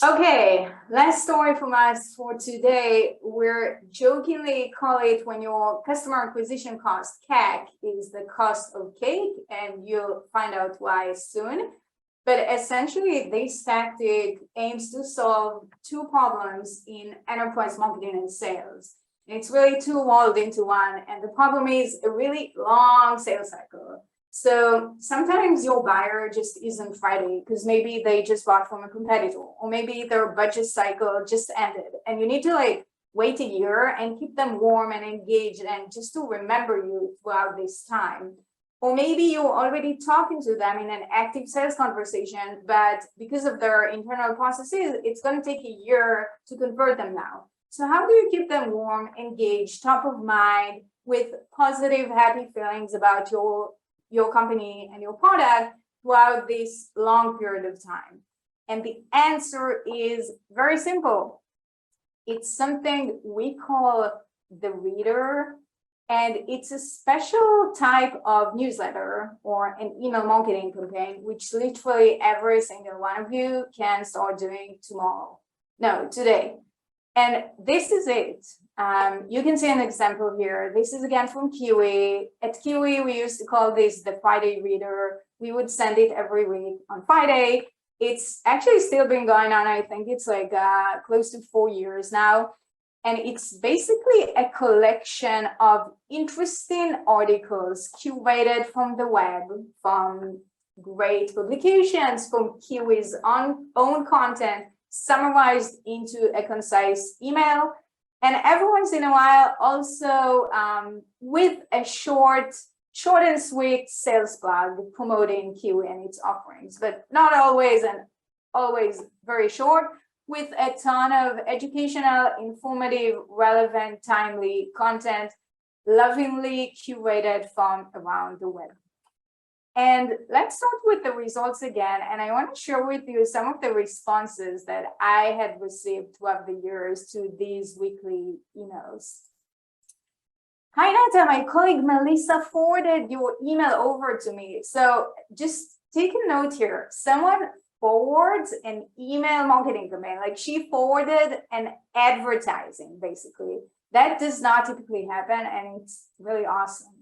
Okay, last story from us for today. We're jokingly call it when your customer acquisition cost, CAC, is the cost of cake, and you'll find out why soon. But essentially, this tactic aims to solve two problems in enterprise marketing and sales. And it's really two rolled into one. And the problem is a really long sales cycle. So sometimes your buyer just isn't ready because maybe they just bought from a competitor, or maybe their budget cycle just ended, and you need to wait a year and keep them warm and engaged and just to remember you throughout this time. Or maybe you're already talking to them in an active sales conversation, but because of their internal processes, it's going to take a year to convert them now. So how do you keep them warm, engaged, top of mind, with positive, happy feelings about your company and your product throughout this long period of time? And the answer is very simple. It's something we call the reader, and it's a special type of newsletter or an email marketing campaign, which literally every single one of you can start doing today. And this is it. You can see an example here. This is again from Kiwi. At Kiwi, we used to call this the Friday reader. We would send it every week on Friday. It's actually still been going on. I think it's close to 4 years now. And it's basically a collection of interesting articles curated from the web, from great publications, from Kiwi's own content, summarized into a concise email, and every once in a while also with a short and sweet sales blog promoting Kiwi and its offerings, but not always, and always very short, with a ton of educational, informative, relevant, timely content, lovingly curated from around the web. And let's start with the results again. And I want to share with you some of the responses that I had received throughout the years to these weekly emails. Hi, Nata, my colleague Melissa forwarded your email over to me. So just take a note here. Someone forwards an email marketing campaign, like she forwarded an advertising, basically. That does not typically happen, and it's really awesome.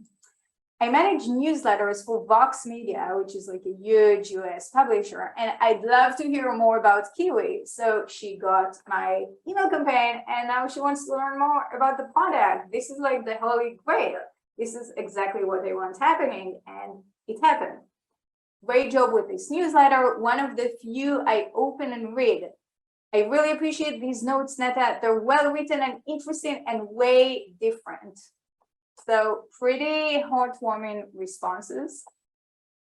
I manage newsletters for Vox Media, which is like a huge US publisher, and I'd love to hear more about Kiwi. So she got my email campaign, and now she wants to learn more about the product. This is like the holy grail. This is exactly what they want happening, and it happened. Great job with this newsletter, one of the few I open and read. I really appreciate these notes, Neta. They're well written and interesting and way different. So pretty heartwarming responses.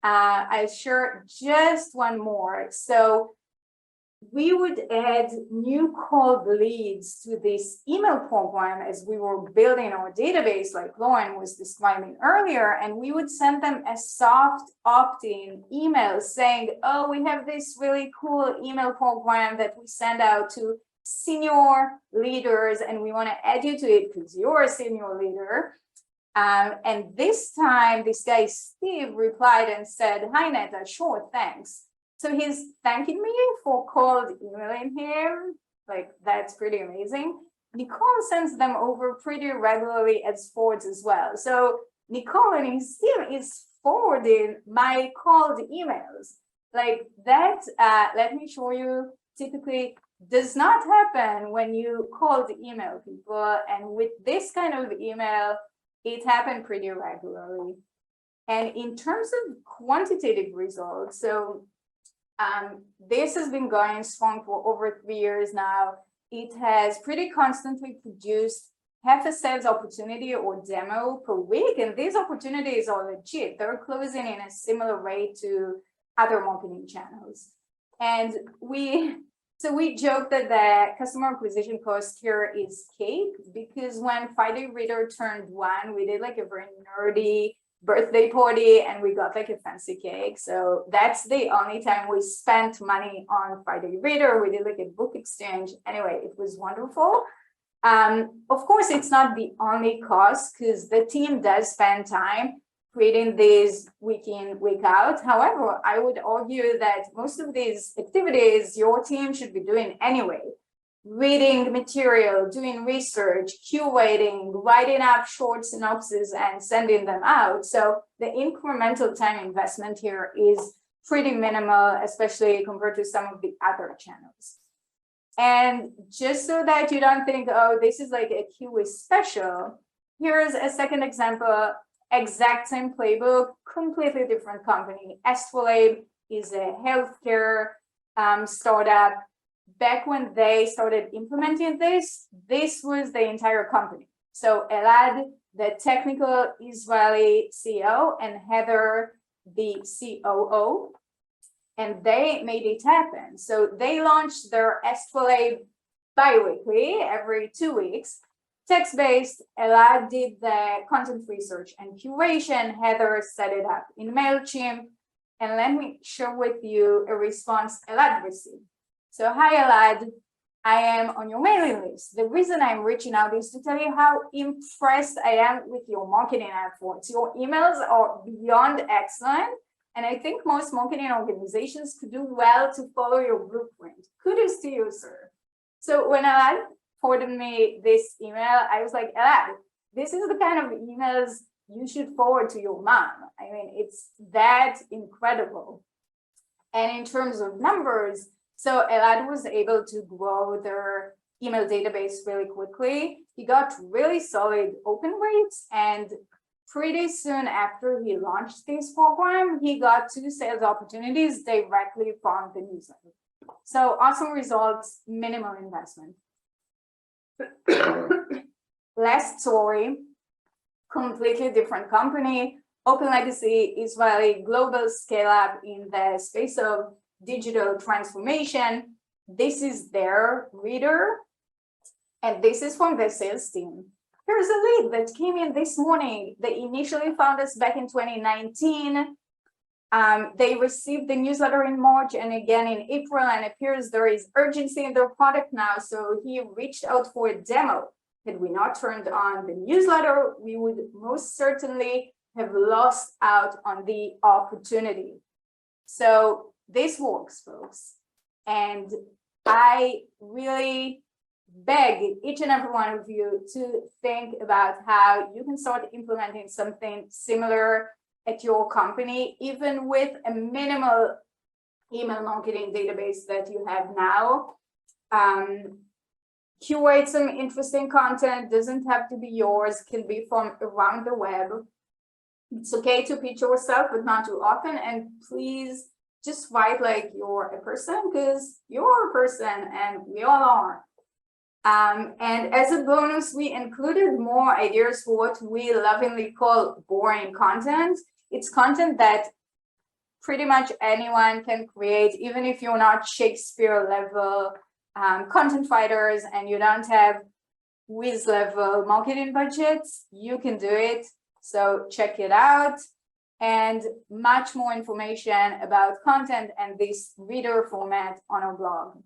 I'll share just one more. So we would add new cold leads to this email program as we were building our database, like Lauren was describing earlier, and we would send them a soft opt-in email saying, oh, we have this really cool email program that we send out to senior leaders, and we want to add you to it because you're a senior leader. And this time, this guy, Steve, replied and said, hi, Neta, sure, thanks. So he's thanking me for cold emailing him. Like, that's pretty amazing. Nicole sends them over pretty regularly as forwards as well. So Nicole and his team is forwarding my cold emails. Like that, let me show you, typically does not happen when you cold email people. And with this kind of email, it happened pretty regularly. And in terms of quantitative results, so this has been going strong for over 3 years now. It has pretty constantly produced half a sales opportunity or demo per week, and these opportunities are legit. They're closing in a similar rate to other marketing channels. And we joke that the customer acquisition cost here is cake, because when Friday Reader turned 1, we did like a very nerdy birthday party and we got like a fancy cake. So that's the only time we spent money on Friday Reader. We did like a book exchange. Anyway, it was wonderful. Of course, it's not the only cost, because the team does spend time creating these week in, week out. However, I would argue that most of these activities your team should be doing anyway. Reading material, doing research, curating, writing up short synopses and sending them out. So the incremental time investment here is pretty minimal, especially compared to some of the other channels. And just so that you don't think, oh, this is like a QA special, here's a second example, exact same playbook, completely different company. Astrolabe is a healthcare startup. Back when they started implementing this was the entire company. So Elad, the technical Israeli CEO, and Heather, the COO, and they made it happen. So they launched their Astrolabe bi-weekly, every 2 weeks, text-based. Elad did the content research and curation. Heather set it up in MailChimp. And let me share with you a response Elad received. So, hi Elad, I am on your mailing list. The reason I'm reaching out is to tell you how impressed I am with your marketing efforts. Your emails are beyond excellent. And I think most marketing organizations could do well to follow your blueprint. Kudos to you, sir. So when Elad forwarded me this email, I was like, Elad, this is the kind of emails you should forward to your mom. I mean, it's that incredible. And in terms of numbers, so Elad was able to grow their email database really quickly. He got really solid open rates, and pretty soon after he launched this program, he got 2 sales opportunities directly from the newsletter. So awesome results, minimal investment. Last story, completely different company, Open Legacy, Israeli global scale up in the space of digital transformation. This is their reader, and this is from the sales team. Here's a lead that came in this morning. They initially found us back in 2019. They received the newsletter in March and again in April, and it appears there is urgency in their product now. So he reached out for a demo. Had we not turned on the newsletter, we would most certainly have lost out on the opportunity. So this works, folks. And I really beg each and every one of you to think about how you can start implementing something similar at your company, even with a minimal email marketing database that you have now. Curate some interesting content, doesn't have to be yours, can be from around the web. It's okay to pitch yourself, but not too often. And please just write like you're a person, because you're a person and we all are. And as a bonus, we included more ideas for what we lovingly call boring content. It's content that pretty much anyone can create, even if you're not Shakespeare level content writers and you don't have whiz level marketing budgets, you can do it. So check it out. And much more information about content and this reader format on our blog.